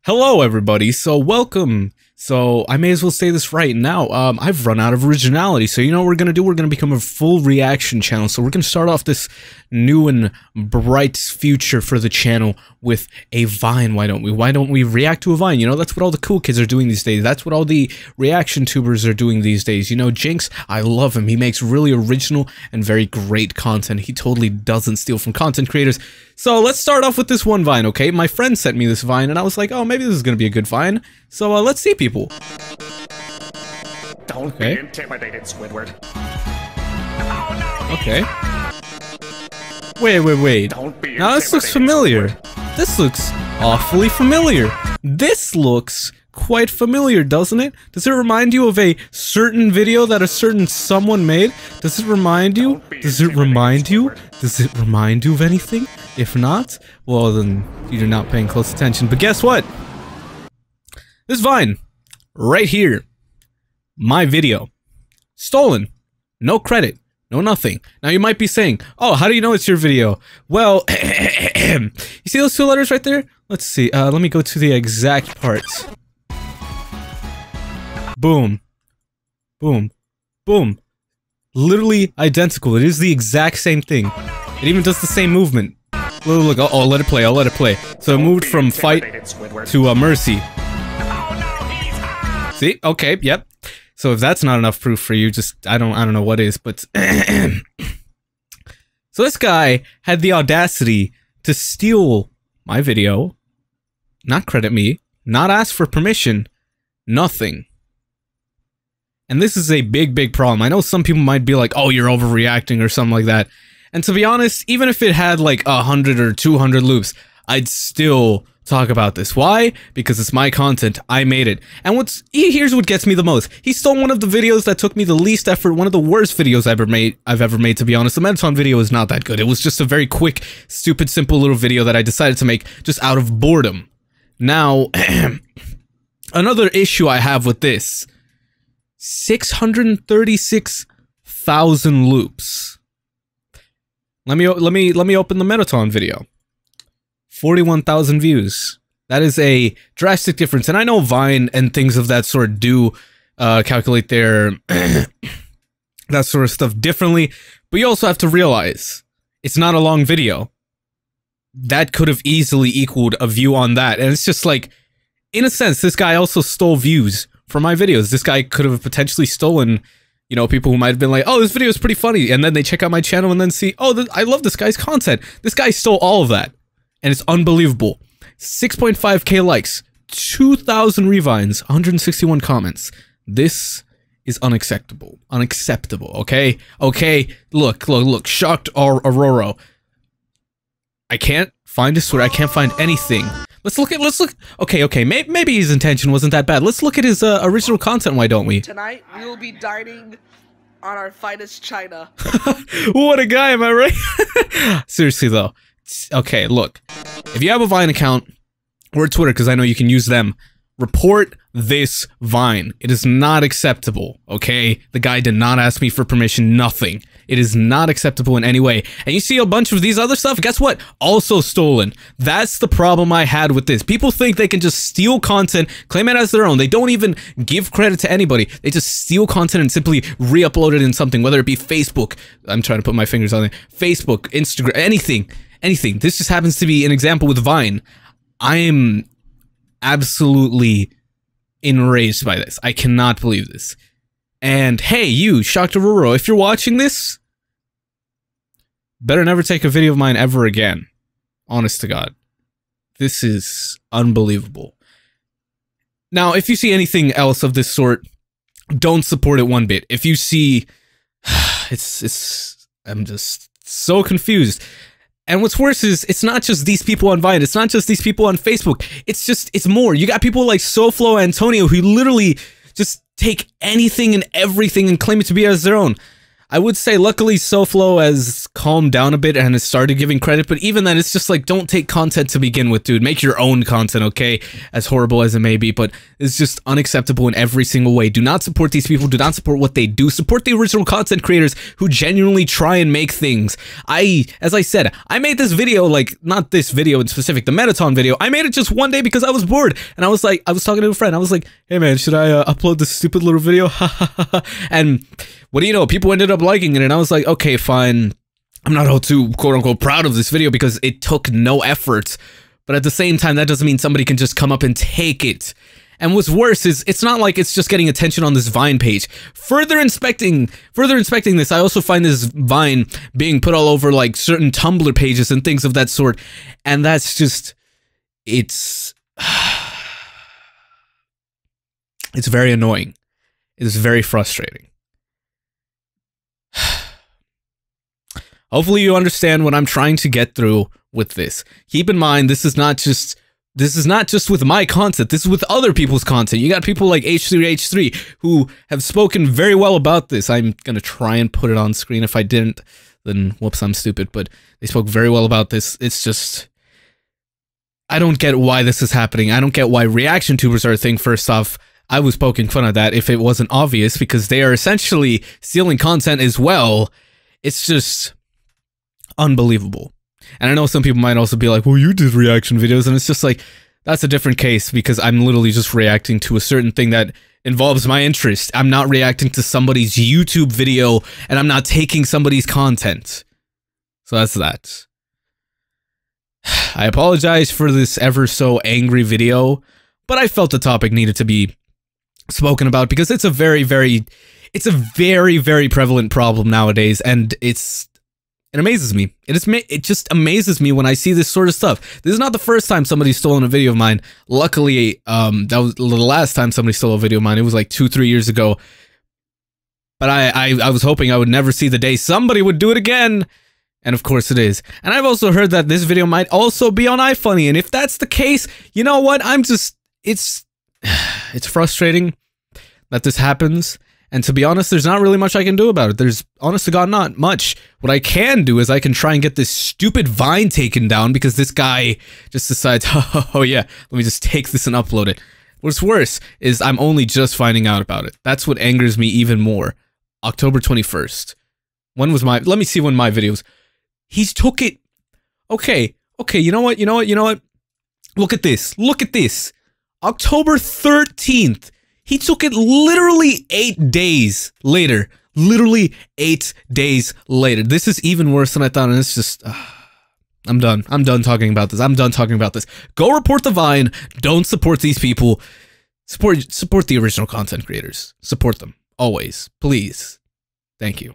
Hello everybody, so welcome. So I may as well say this right now, I've run out of originality, so you know what we're gonna do? We're gonna become a full reaction channel, so we're gonna start off this new and bright future for the channel with a Vine, why don't we? Why don't we react to a Vine? You know, that's what all the cool kids are doing these days, that's what all the reaction tubers are doing these days. You know, Jinx, I love him, he makes really original and very great content, he totally doesn't steal from content creators. So let's start off with this one Vine, okay? My friend sent me this Vine, and I was like, oh, maybe this is gonna be a good Vine. So let's see, people. Don't be intimidated, Squidward. Okay. Wait. Now this looks familiar. This looks awfully familiar. This looks quite familiar, doesn't it? Does it remind you of a certain video that a certain someone made? Does it remind you? Does it remind you? Does it remind you of anything? If not, well then you're not paying close attention. But guess what? This Vine, right here, my video, stolen, no credit, no nothing. Now you might be saying, oh, how do you know it's your video? Well, you see those two letters right there? Let's see, let me go to the exact parts. Boom. Boom. Boom. Literally identical. It is the exact same thing. It even does the same movement. Look, I'll let it play, I'll let it play. So it moved from fight to mercy. See? Okay, yep. So if that's not enough proof for you, just, I don't know what is, but... So this guy had the audacity to steal my video, not credit me, not ask for permission, nothing. And this is a big problem. I know some people might be like, oh, you're overreacting or something like that. And to be honest, even if it had like 100 or 200 loops, I'd still talk about this. Why? Because it's my content. I made it. And here's what gets me the most. He stole one of the videos that took me the least effort, one of the worst videos I've ever made, to be honest. The Mettaton video is not that good. It was just a very quick, stupid, simple little video that I decided to make just out of boredom. Now, another issue I have with this, 636,000 loops. Let me open the Mettaton video. 41,000 views. That is a drastic difference. And I know Vine and things of that sort do calculate their that sort of stuff differently, but you also have to realize it's not a long video. That could have easily equaled a view on that. And it's just like, in a sense, this guy also stole views from my videos. This guy could have potentially stolen, you know, people who might have been like, oh, this video is pretty funny, and then they check out my channel and then see, oh, I love this guy's content. This guy stole all of that, and it's unbelievable. 6.5k likes, 2,000 revines, 161 comments. This is unacceptable. Unacceptable, okay? Okay, look, shocked Aurora. I can't find a swear, I can't find anything. Let's look, okay, maybe his intention wasn't that bad. Let's look at his original content, why don't we? Tonight, we will be dining on our finest china. What a guy, am I right? Seriously, though. Okay, look. If you have a Vine account, or Twitter, because I know you can use them, report this Vine. It is not acceptable, okay? The guy did not ask me for permission, nothing. It is not acceptable in any way. And you see a bunch of these other stuff, guess what? Also stolen. That's the problem I had with this. People think they can just steal content, claim it as their own. They don't even give credit to anybody. They just steal content and simply re-upload it in something, whether it be Facebook. I'm trying to put my fingers on it. Facebook, Instagram, anything. Anything. This just happens to be an example with Vine. I am absolutely enraged by this. I cannot believe this. And hey, you, Shocked Aurora, if you're watching this, better never take a video of mine ever again. Honest to God. This is unbelievable. Now, if you see anything else of this sort, don't support it one bit. If you see... I'm just so confused. And what's worse is, it's not just these people on Vine, it's not just these people on Facebook, it's more. You got people like SoFlo Antonio who literally just take anything and everything and claim it to be as their own. I would say luckily SoFlo has calmed down a bit and has started giving credit, but even then it's just like, don't take content to begin with, dude. Make your own content, okay? As horrible as it may be, but it's just unacceptable in every single way. Do not support these people. Do not support what they do. Support the original content creators who genuinely try and make things. As I said, I made this video, like, not this video in specific, the Mettaton video. I made it just one day because I was bored, and I was like, I was talking to a friend. I was like, hey man, should I upload this stupid little video? And what do you know? People ended up liking it, and I was like, okay, fine. I'm not all too quote-unquote proud of this video because it took no effort, but at the same time, that doesn't mean somebody can just come up and take it. And what's worse is, it's not like it's just getting attention on this Vine page. Further inspecting this, I also find this Vine being put all over like certain Tumblr pages and things of that sort, and that's just, it's very annoying. It is very frustrating. Hopefully you understand what I'm trying to get through with this. Keep in mind, this is not just with my content, this is with other people's content. You got people like H3H3 who have spoken very well about this. I'm gonna try and put it on screen. If I didn't, then whoops, I'm stupid, but they spoke very well about this. It's just, I don't get why this is happening. I don't get why reaction tubers are a thing, first off. I was poking fun at that if it wasn't obvious, because they are essentially stealing content as well. It's just unbelievable. And I know some people might also be like, well, you did reaction videos, and it's just like, that's a different case, because I'm literally just reacting to a certain thing that involves my interest. I'm not reacting to somebody's YouTube video, and I'm not taking somebody's content. So that's that. I apologize for this ever so angry video, but I felt the topic needed to be spoken about because it's a very, very prevalent problem nowadays, and it amazes me. It just amazes me when I see this sort of stuff. This is not the first time somebody's stolen a video of mine. Luckily, that was the last time somebody stole a video of mine. It was like 2-3 years ago. But I was hoping I would never see the day somebody would do it again. And of course it is. And I've also heard that this video might also be on iFunny. And if that's the case, you know what? It's frustrating that this happens. And to be honest, there's not really much I can do about it. There's, honest to God, not much. What I can do is I can try and get this stupid Vine taken down because this guy just decides, oh yeah, let me just take this and upload it. What's worse is I'm only just finding out about it. That's what angers me even more. October 21st. When was let me see when my videos. He's took it. Okay, you know what? Look at this. October 13th. He took it literally 8 days later. Literally 8 days later. This is even worse than I thought, and it's just... I'm done. I'm done talking about this. Go report the Vine. Don't support these people. Support the original content creators. Support them. Always. Please. Thank you.